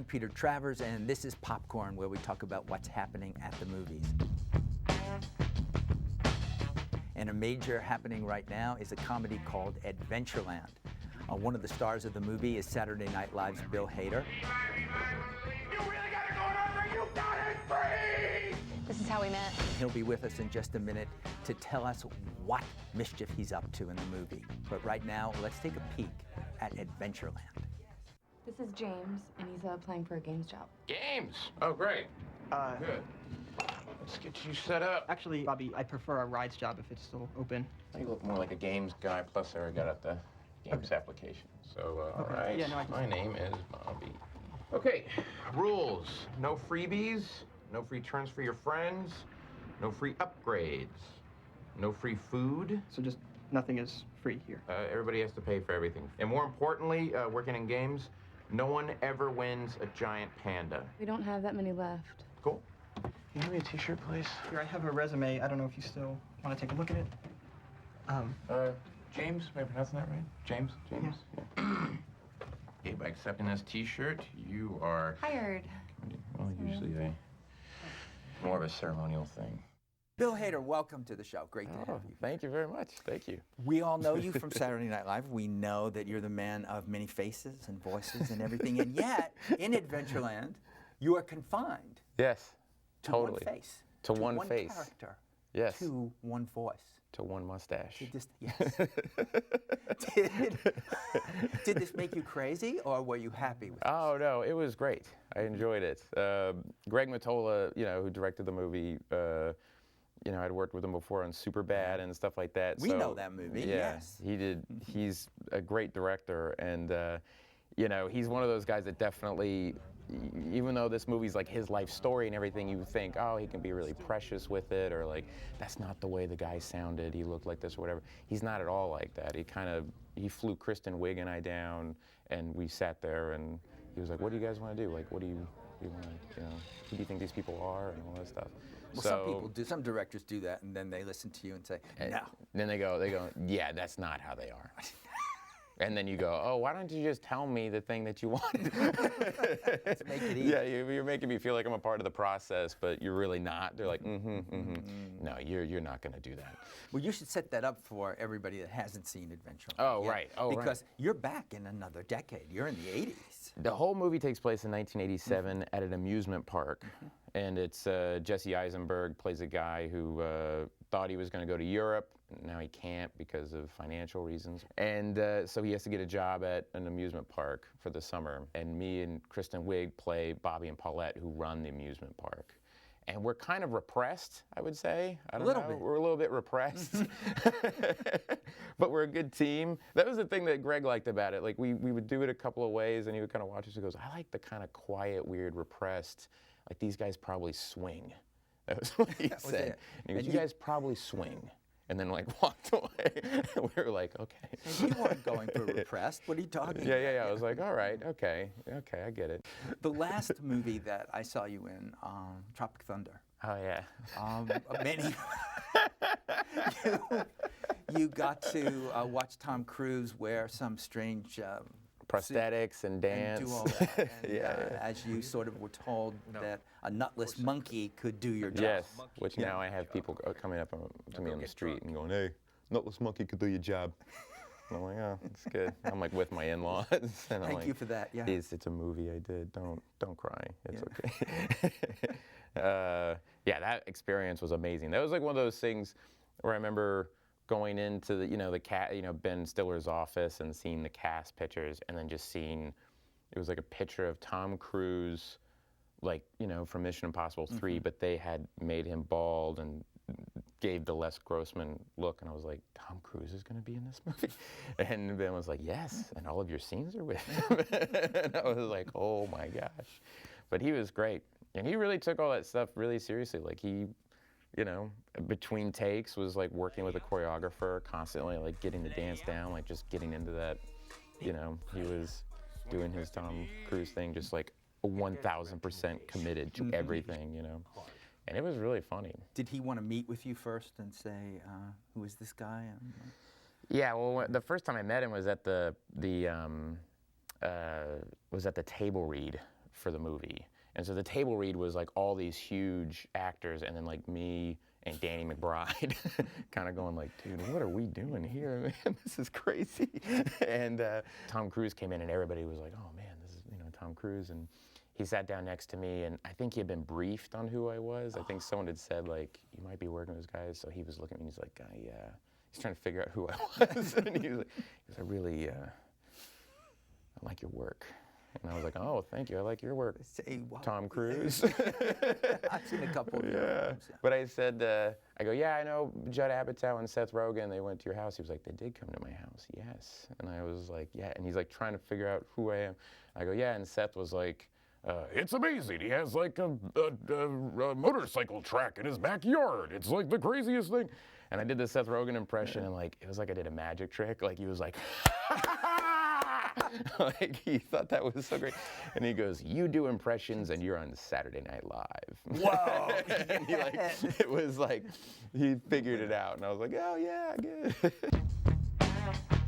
Peter Travers, and this is Popcorn, where we talk about what's happening at the movies. And a major happening right now is a comedy called Adventureland. One of the stars of the movie is Saturday Night Live's Bill Hader. You really got it going on there? You got it free! This is how we met. He'll be with us in just a minute to tell us what mischief he's up to in the movie. But right now, let's take a peek at Adventureland. This is James, and he's applying for a games job. Games? Oh, great. Good. Let's get you set up. Actually, Bobby, I prefer a rides job if it's still open. You look more like a games guy, plus I got out the games application. So, all right. Yeah, no, My name is Bobby. Okay, rules. No freebies, no free turns for your friends, no free upgrades, no free food. So just nothing is free here. Everybody has to pay for everything. And more importantly, working in games, no one ever wins a giant panda. We don't have that many left. Cool. Can you give me a t-shirt, please? Here, I have a resume. I don't know if you still want to take a look at it. James, am I pronouncing that right? James? James? Yeah. Okay, by accepting this t-shirt, you are... Hired. Well, usually more of a ceremonial thing. Bill Hader, welcome to the show. Great to have you. Thank you very much. Thank you. We all know you from Saturday Night Live. We know that you're the man of many faces and voices and everything. And yet, in Adventureland, you are confined Yes, to totally. one face. To one face. Character. Yes. To one voice. To one mustache. Yes. Did this make you crazy, or were you happy with it? Oh, no, it was great. I enjoyed it. Greg Mottola, who directed the movie, I'd worked with him before on Superbad and stuff like that. We know that movie, yeah, yes. He did. He's a great director, and, he's one of those guys that definitely, even though this movie's like his life story and everything, you think, oh, he can be really precious with it, or like, that's not the way the guy sounded, he looked like this or whatever. He's not at all like that. He flew Kristen Wiig and I down, and we sat there, and he was like, what do you guys want to do? Like, what do you want to, who do you think these people are, and all that stuff. Well, so, some people do, some directors do that, and then they listen to you and say, no. Then they go, yeah, that's not how they are. And then you go, oh, why don't you just tell me the thing that you want? Let's make it easy. Yeah, you're making me feel like I'm a part of the process, but you're really not. They're like, No, you're not going to do that. Well, you should set that up for everybody that hasn't seen Adventureland. Oh, yet, right. Oh, because right. you're back in another decade. You're in the 80s. The whole movie takes place in 1987 at an amusement park. And it's Jesse Eisenberg plays a guy who thought he was going to go to Europe. Now he can't because of financial reasons. And so he has to get a job at an amusement park for the summer. And me and Kristen Wiig play Bobby and Paulette, who run the amusement park. And we're kind of repressed, I would say. I don't know. We're a little bit repressed. But we're a good team. That was the thing that Greg liked about it. Like, we would do it a couple of ways, and he would kind of watch us and goes, I like the kind of quiet, weird, repressed, like, these guys probably swing. That was what he said. And he goes, you guys probably swing. And then, like, walked away. We were like, okay. And you weren't going for repressed. What are you talking about? Yeah. I was like, all right, okay, I get it. The last movie that I saw you in, Tropic Thunder. Oh, yeah. You got to watch Tom Cruise wear some strange prosthetics and dance. And do all that. And, Yeah. as you sort of were told that a nutless monkey could do your job. Yes, which now I have people coming up to me on the street and going, hey, nutless monkey could do your job. And I'm like, oh, that's good. I'm like with my in-laws. And I'm Thank you for that, yeah. It's a movie I did. Don't cry. It's okay. That experience was amazing. That was like one of those things where I remember going into the Ben Stiller's office and seeing the cast pictures, and then just seeing, it was like a picture of Tom Cruise, like, from Mission Impossible 3, but they had made him bald and gave the Les Grossman look, and I was like, Tom Cruise is going to be in this movie? And Ben was like, yes, and all of your scenes are with him. And I was like, oh my gosh. But he was great, and he really took all that stuff really seriously. Like, he, between takes was like working with a choreographer constantly, like getting the dance down, like just getting into that, he was doing his Tom Cruise thing, just like 1,000% committed to everything, And it was really funny. Did he want to meet with you first and say, who is this guy? Yeah, well, the first time I met him was at the table read for the movie. And so the table read was like all these huge actors, and then like me and Danny McBride kind of going like, dude, what are we doing here, man? This is crazy. And Tom Cruise came in, and everybody was like, oh man, this is, you know, Tom Cruise. And he sat down next to me, and I think he had been briefed on who I was. I think someone had said like, you might be working with those guys. So he was looking at me, and he's like, he's trying to figure out who I was. And he was like, I really, I like your work. And I was like, oh, thank you. I like your work, Tom Cruise. I've seen a couple of your films, yeah. But I said, I go, yeah, I know Judd Apatow and Seth Rogen. They went to your house. He was like, they did come to my house, yes. And I was like, yeah. And he's like trying to figure out who I am. I go, yeah. And Seth was like, it's amazing. He has like a motorcycle track in his backyard. It's like the craziest thing. And I did the Seth Rogen impression, and like it was like I did a magic trick. Like he was like, like he thought that was so great. And he goes, you do impressions, and you're on Saturday Night Live. Whoa! And he like, it was like, he figured it out, and I was like, oh yeah, I get it.